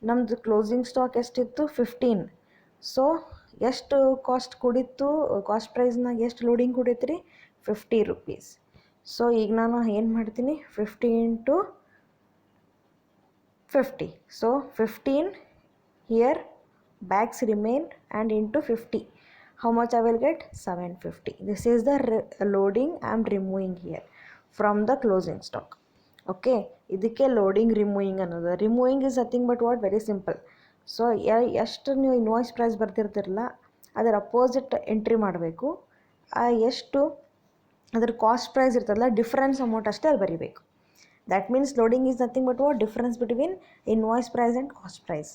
ನಮ್ಮದು ಕ್ಲೋಸಿಂಗ್ ಸ್ಟಾಕ್ ಎಷ್ಟಿತ್ತು 15. ಸೊ ಎಷ್ಟು ಕಾಸ್ಟ್ ಕುಡಿತು, ಕಾಸ್ಟ್ ಪ್ರೈಸ್ನಾಗ ಎಷ್ಟು ಲೋಡಿಂಗ್ ಕುಡೀತು ರೀ, 50 rupees. ಸೊ ಈಗ ನಾನು ಏನು ಮಾಡ್ತೀನಿ, 50 into 50. So 15 here bags remain and into 50. How much I will get? 750. This is the loading I am removing here from the closing stock. Okay, ಇದಕ್ಕೆ ಲೋಡಿಂಗ್ ರಿಮೂವಿಂಗ್ ಅನ್ನೋದು. Removing is nothing but what, very simple. So ಎಷ್ಟು ನೀವು ಇನ್ವಾಯ್ಸ್ ಪ್ರೈಸ್ ಬರ್ತಿರ್ತಿರಲ್ಲ ಅದರ ಅಪೋಸಿಟ್ ಎಂಟ್ರಿ ಮಾಡಬೇಕು. ಎಷ್ಟು ಅದರ ಕಾಸ್ಟ್ ಪ್ರೈಸ್ ಇರ್ತದಲ್ಲ ಡಿಫ್ರೆನ್ಸ್ ಅಮೌಂಟ್ ಅಷ್ಟೇ ಅಲ್ಲಿ ಬರೀಬೇಕು. That means loading is nothing but what, difference between invoice price and cost price.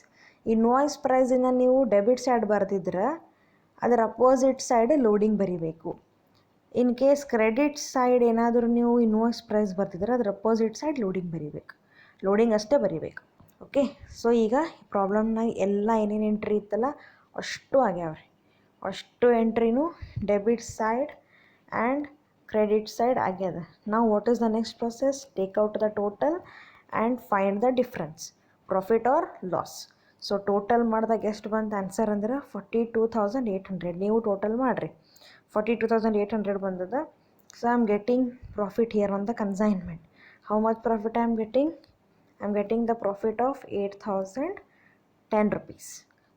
Invoice ಪ್ರೈಸಿನ ನೀವು ಡೆಬಿಟ್ ಸೈಡ್ ಬರ್ತಿದ್ರೆ ಅದರ ಅಪೋಸಿಟ್ ಸೈಡ್ ಲೋಡಿಂಗ್ ಬರೀಬೇಕು. ಇನ್ ಕೇಸ್ ಕ್ರೆಡಿಟ್ ಸೈಡ್ ಏನಾದರೂ ನೀವು ಇನ್ವಾಯ್ಸ್ ಪ್ರೈಸ್ ಬರ್ತಿದ್ರೆ ಅದರ ಅಪೋಸಿಟ್ ಸೈಡ್ ಲೋಡಿಂಗ್ ಬರೀಬೇಕು. ಲೋಡಿಂಗ್ ಅಷ್ಟೇ ಬರೀಬೇಕು. ಓಕೆ, ಸೊ ಈಗ ಪ್ರಾಬ್ಲಮ್ನಾಗ ಎಲ್ಲ ಏನೇನು ಎಂಟ್ರಿ ಇತ್ತಲ್ಲ ಅಷ್ಟು ಆಗ್ಯಾವ್ರಿ. ಅಷ್ಟು ಎಂಟ್ರಿನೂ debit side and credit side ಆಗ್ಯದ. ನಾವು what is the next process, take out the total and find the difference, profit or loss. So total ಮಾಡಿದಾಗ ಎಷ್ಟು ಬಂತು ಆನ್ಸರ್ ಅಂದ್ರೆ 42,800. ನೀವು ಟೋಟಲ್ ಮಾಡಿರಿ, 42,800 ಬಂದದ. So I am getting profit here on the consignment. How much profit I am getting? I am getting the profit of 8,010 rupees.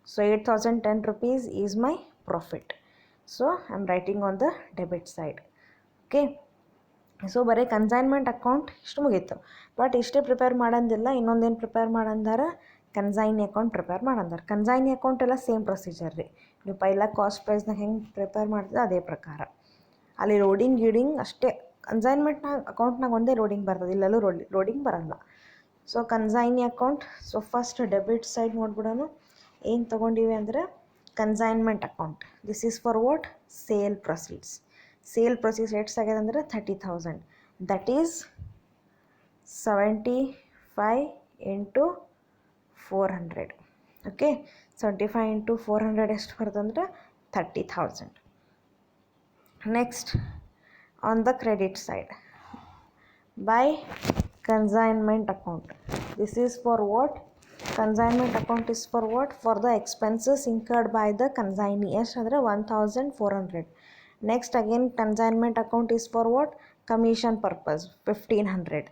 So 8,010 rupees is my profit. So I am writing on the debit side. Okay. So ಬರೀ ಕನ್ಸೈನ್ಮೆಂಟ್ ಅಕೌಂಟ್ ಇಷ್ಟು ಮುಗೀತು. ಬಟ್ ಇಷ್ಟೇ ಪ್ರಿಪೇರ್ ಮಾಡಂದಿಲ್ಲ, ಇನ್ನೊಂದೇನು ಪ್ರಿಪೇರ್ ಮಾಡಂದಾರ, ಕನ್ಸೈನಿ ಅಕೌಂಟ್ ಪ್ರಿಪೇರ್ ಮಾಡಂದಾರ. ಕನ್ಸೈನಿ ಅಕೌಂಟ್ ಎಲ್ಲ ಸೇಮ್ ಪ್ರೊಸೀಜರ್ ರೀ. ನೀವು ಪೈಲ ಕಾಸ್ಟ್ ಪ್ರೈಸ್ನಾಗ ಹೆಂಗೆ ಪ್ರಿಪೇರ್ ಮಾಡ್ತಿದ್ದೆ ಅದೇ ಪ್ರಕಾರ. ಅಲ್ಲಿ ಲೋಡಿಂಗ್ ಗೀಡಿಂಗ್ ಅಷ್ಟೇ. ಕನ್ಸೈನ್ಮೆಂಟ್ನಾಗ ಅಕೌಂಟ್ನಾಗ ಒಂದೇ ಲೋಡಿಂಗ್ ಬರ್ತದೆ, ಇಲ್ಲೆಲ್ಲೂ ಲೋಡಿಂಗ್ ಬರಲ್ಲ. So consignee account. So first debit side ನೋಡ್ಬಿಡೋಣ. ಏನು ತೊಗೊಂಡಿವಿ ಅಂದರೆ consignment account. This is for what, sale proceeds. Sale proceeds ಎಷ್ಟು ಆಗ್ಯದ ಅಂದರೆ 30,000. That is 75 into 400. Okay, 75 into 400 ಎಷ್ಟು ಬರ್ತಂದ್ರೆ 30,000. Next on the credit side, by consignment account. This is for what? Consignment account is for what? For the expenses incurred by the consignee. ಎಷ್ಟು ಅಂದರೆ 1,400. Next again consignment account is for what, commission purpose 1,500.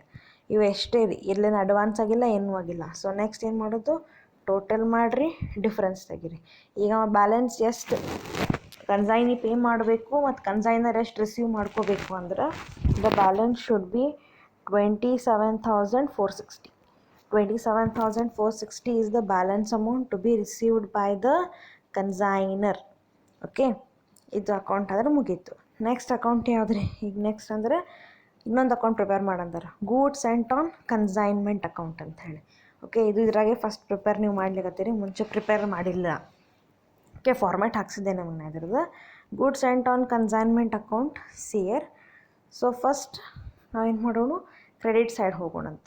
ಇವು ಎಷ್ಟೇ ರೀ, ಇಲ್ಲೇನು ಅಡ್ವಾನ್ಸ್ ಆಗಿಲ್ಲ ಏನೂ ಆಗಿಲ್ಲ. ಸೊ ನೆಕ್ಸ್ಟ್ ಏನು ಮಾಡೋದು, ಟೋಟಲ್ ಮಾಡಿರಿ, ಡಿಫ್ರೆನ್ಸ್ ತೆಗೀರಿ. ಈಗ ಬ್ಯಾಲೆನ್ಸ್ ಎಷ್ಟು ಕನ್ಸೈನಿ ಪೇ ಮಾಡಬೇಕು ಮತ್ತು ಕನ್ಸೈನರ್ ಎಷ್ಟು ರಿಸೀವ್ ಮಾಡ್ಕೋಬೇಕು ಅಂದ್ರೆ the balance should be 27,460. 27,460 is the balance amount to be received by the consignor. Okay, ಇದು ಅಕೌಂಟ್ ಆದರೆ ಮುಗೀತು. ನೆಕ್ಸ್ಟ್ ಅಕೌಂಟ್ ಯಾವುದ್ರಿ, ಈಗ ನೆಕ್ಸ್ಟ್ ಅಂದರೆ ಇನ್ನೊಂದು ಅಕೌಂಟ್ ಪ್ರಿಪೇರ್ ಮಾಡಂದಾರ, goods sent on consignment account ಅಂತ ಹೇಳಿ. ಓಕೆ, ಇದು ಇದ್ರಾಗೆ ಫಸ್ಟ್ ಪ್ರಿಪೇರ್ ನೀವು ಮಾಡ್ಲಿಕ್ಕತ್ತೀರಿ, ಮುಂಚೆ ಪ್ರಿಪೇರ್ ಮಾಡಿಲ್ಲ. ಓಕೆ, ಫಾರ್ಮ್ಯಾಟ್ ಹಾಕ್ಸಿದ್ದೆ ನಮಗೆ ಇದ್ರದ್ದು. Goods and on consignment account sir. So first ನಾವೇನು ಮಾಡೋಣ, ಕ್ರೆಡಿಟ್ ಸೈಡ್ ಹೋಗೋಣಂತ.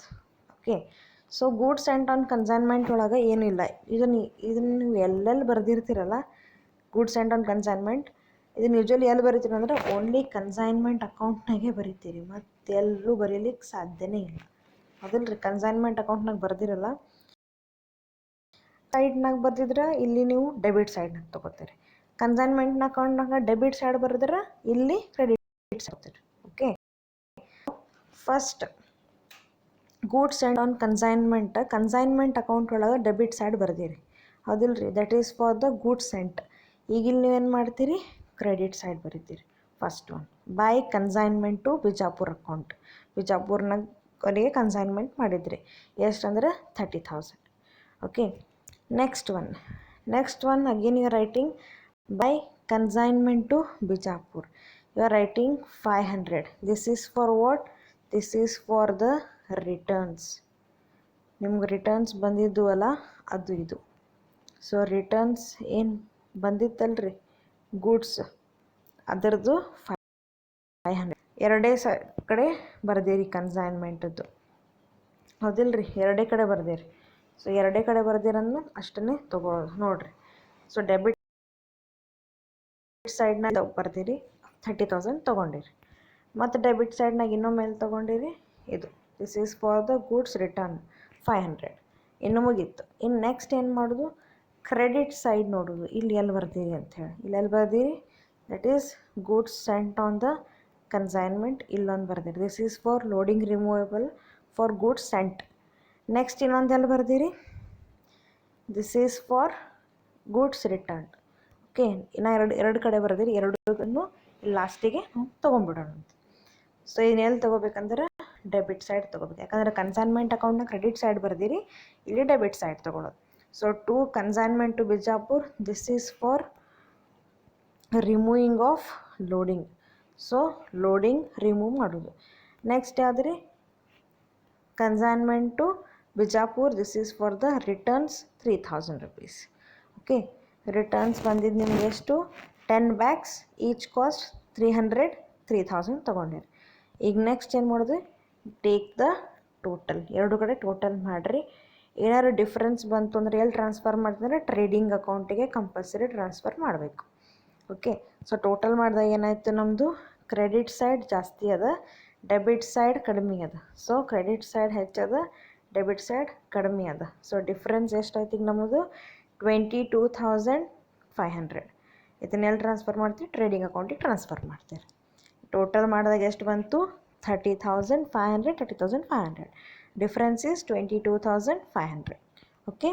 Okay, so goods and on consignment ಒಳಗೆ ಏನೂ ಇಲ್ಲ. ಇದನ್ನು ನೀವು ಎಲ್ಲೆಲ್ಲಿ ಬರೆದಿರ್ತೀರಲ್ಲ, ಗೂಡ್ಸ್ ಆ್ಯಂಡ್ ಆನ್ ಕನ್ಸೈನ್ಮೆಂಟ್, ಇದನ್ನು ಯೂಶ್ವಲಿ ಎಲ್ಲಿ ಬರಿತೀರಿ ಅಂದರೆ ಓನ್ಲಿ ಕನ್ಸೈನ್ಮೆಂಟ್ ಅಕೌಂಟ್ನಾಗೆ ಬರಿತೀರಿ, ಮತ್ತು ಎಲ್ಲೂ ಬರೀಲಿಕ್ಕೆ ಸಾಧ್ಯನೇ ಇಲ್ಲ. ಅದಲ್ರಿ, ಕನ್ಸೈನ್ಮೆಂಟ್ ಅಕೌಂಟ್ನಾಗ ಬರ್ದಿರಲ್ಲ, ಸೈಡ್ನಾಗ ಬರ್ದಿದ್ರೆ ಇಲ್ಲಿ ನೀವು ಡೆಬಿಟ್ ಸೈಡ್ನಾಗ ತೊಗೋತೀರಿ. ಕನ್ಸೈನ್ಮೆಂಟ್ನ ಅಕೌಂಟ್ನಾಗ ಡೆಬಿಟ್ ಸೈಡ್ ಬರೆದ್ರೆ ಇಲ್ಲಿ credit side. Okay, first goods and on consignment account ಒಳಗೆ ಡೆಬಿಟ್ ಸೈಡ್ ಬರ್ದಿರಿ, ಹೌದಿಲ್ರಿ? That is for the goods sent. ಈಗಿಲ್ಲಿ ನೀವೇನು ಮಾಡ್ತೀರಿ, ಕ್ರೆಡಿಟ್ ಸೈಡ್ ಬರೀತೀರಿ. First one, by consignment to Bijapur account. ಬಿಜಾಪುರ್ನಾಗ ಅವರಿಗೆ ಕನ್ಸೈನ್ಮೆಂಟ್ ಮಾಡಿದ್ರಿ, ಎಷ್ಟು ಅಂದ್ರೆ 30,000. Okay, next one again you are writing by consignment to Bijapur. You are writing 500. This is for what? This is for the returns. ನಿಮ್ಗೆ ರಿಟರ್ನ್ಸ್ ಬಂದಿದ್ದು ಅಲ್ಲ, ಅದು ಇದು. ಸೊ ರಿಟರ್ನ್ಸ್ ಏನು ಬಂದಿತ್ತಲ್ರಿ ಗೂಡ್ಸ್, ಅದರದ್ದು 500. ಎರಡೇ ಕಡೆ ಬರ್ದೇರಿ ಕನ್ಸೈನ್ಮೆಂಟದ್ದು, ಹೌದಿಲ್ರಿ? ಎರಡೇ ಕಡೆ ಬರ್ದೇರಿ. ಸೊ ಎರಡೇ ಕಡೆ ಬರ್ದಿರನ್ನು ಅಷ್ಟನ್ನೇ ತೊಗೊಳ್ಳೋದು ನೋಡಿರಿ. ಸೊ ಡೆಬಿಟ್ ಸೈಡ್ನಾಗ ಬರ್ದಿರಿ 30,000 ತೊಗೊಂಡಿರಿ, ಮತ್ತು ಡೆಬಿಟ್ ಸೈಡ್ನಾಗ ಇನ್ನೊಮ್ಮೆ ಎಲ್ಲಿ ತೊಗೊಂಡಿರಿ, ಇದು this is for the goods return 500. ಇನ್ನು ಮುಗೀತು. ಇನ್ನು ನೆಕ್ಸ್ಟ್ ಏನು ಮಾಡೋದು, ಕ್ರೆಡಿಟ್ ಸೈಡ್ ನೋಡೋದು. ಇಲ್ಲಿ ಎಲ್ಲಿ ಬರ್ತೀರಿ ಅಂಥೇಳಿ, ಇಲ್ಲಿ ಎಲ್ಲಿ ಬರ್ದಿರಿ, that is goods sent on the consignment. ಇಲ್ಲೊಂದು ಬರ್ದಿರಿ, this is for loading removable for goods sent. Next ಇನ್ನೊಂದು ಎಲ್ಲಿ ಬರ್ದಿರಿ, this is for goods return. Okay, ಇನ್ನು ಎರಡು ಕಡೆ ಬರ್ದಿರಿ, ಎರಡನ್ನೂ ಲಾಸ್ಟಿಗೆ ತೊಗೊಂಡ್ಬಿಡೋಣ ಅಂತ. ಸೊ ಇನ್ನೆಲ್ಲಿ ತೊಗೋಬೇಕಂದ್ರೆ ಡೆಬಿಟ್ ಸೈಡ್ ತೊಗೋಬೇಕು, ಯಾಕಂದರೆ ಕನ್ಸೈನ್ಮೆಂಟ್ ಅಕೌಂಟ್ನ ಕ್ರೆಡಿಟ್ ಸೈಡ್ ಬರ್ದಿರಿ, ಇಲ್ಲಿ ಡೆಬಿಟ್ ಸೈಡ್ ತೊಗೊಳೋದು. So to consignment to Bijapur, this is for removing of loading. So loading remove ಮಾಡೋದು. ನೆಕ್ಸ್ಟ್ ಯಾವ್ದು ರೀ, consignment to Bijapur, this is for the returns 3,000 rupees. Okay, returns ಬಂದಿದ್ದು ನಿಮ್ಗೆ ಎಷ್ಟು, 10 bags, ಈಚ್ ಕಾಸ್ಟ್ 300, 3,000 ತೊಗೊಂಡಿರಿ. ಈಗ ನೆಕ್ಸ್ಟ್ ಏನು ಮಾಡೋದು, ಟೇಕ್ ದ ಟೋಟಲ್. ಎರಡು ಕಡೆ ಟೋಟಲ್ ಮಾಡಿರಿ. ಏನಾದ್ರು ಡಿಫ್ರೆನ್ಸ್ ಬಂತು ಅಂದರೆ ಎಲ್ಲಿ ಟ್ರಾನ್ಸ್ಫರ್ ಮಾಡ್ತಂದ್ರೆ ಟ್ರೇಡಿಂಗ್ ಅಕೌಂಟಿಗೆ ಕಂಪಲ್ಸರಿ ಟ್ರಾನ್ಸ್ಫರ್ ಮಾಡಬೇಕು. ಓಕೆ, ಸೊ ಟೋಟಲ್ ಮಾಡಿದಾಗ ಏನಾಯಿತು, ನಮ್ಮದು ಕ್ರೆಡಿಟ್ ಸೈಡ್ ಜಾಸ್ತಿ ಅದ, ಡೆಬಿಟ್ ಸೈಡ್ ಕಡಿಮೆ ಅದ. ಸೊ ಕ್ರೆಡಿಟ್ ಸೈಡ್ ಹೆಚ್ಚದ, ಡೆಬಿಟ್ ಸೈಡ್ ಕಡಿಮೆ ಅದ. ಸೊ ಡಿಫ್ರೆನ್ಸ್ ಎಷ್ಟಾಯ್ತು ಈಗ ನಮ್ಮದು, 22,500. ಇದನ್ನೆಲ್ಲಿ ಟ್ರಾನ್ಸ್ಫರ್ ಮಾಡ್ತೀವಿ, ಟ್ರೇಡಿಂಗ್ ಅಕೌಂಟಿಗೆ ಟ್ರಾನ್ಸ್ಫರ್ ಮಾಡ್ತೀರಿ. ಟೋಟಲ್ ಮಾಡಿದಾಗ ಎಷ್ಟು ಬಂತು, 30,500, 30,500. Difference is 22,500. Okay,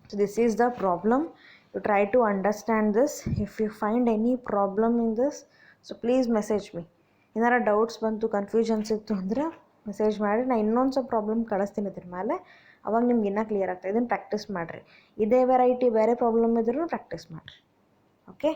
so this is the problem. You try to understand this. If you find any problem in this, so please message me. ಏನಾರ ಡೌಟ್ಸ್ ಬಂತು, ಕನ್ಫ್ಯೂಷನ್ಸ್ ಇತ್ತು ಅಂದರೆ ಮೆಸೇಜ್ ಮಾಡಿ, ನಾನು ಇನ್ನೊಂದು ಸ್ವಲ್ಪ ಪ್ರಾಬ್ಲಮ್ ಕಳಿಸ್ತೀನಿ ಇದ್ರ ಮೇಲೆ, ಅವಾಗ ನಿಮ್ಗೆ ಇನ್ನೂ ಕ್ಲಿಯರ್ ಆಗ್ತದೆ. ಇದನ್ನು ಪ್ರಾಕ್ಟೀಸ್ ಮಾಡಿರಿ. ಇದೇ ವೆರೈಟಿ ಬೇರೆ ಪ್ರಾಬ್ಲಮ್ ಇದ್ರೂ ಪ್ರಾಕ್ಟೀಸ್ ಮಾಡಿರಿ. ಓಕೆ.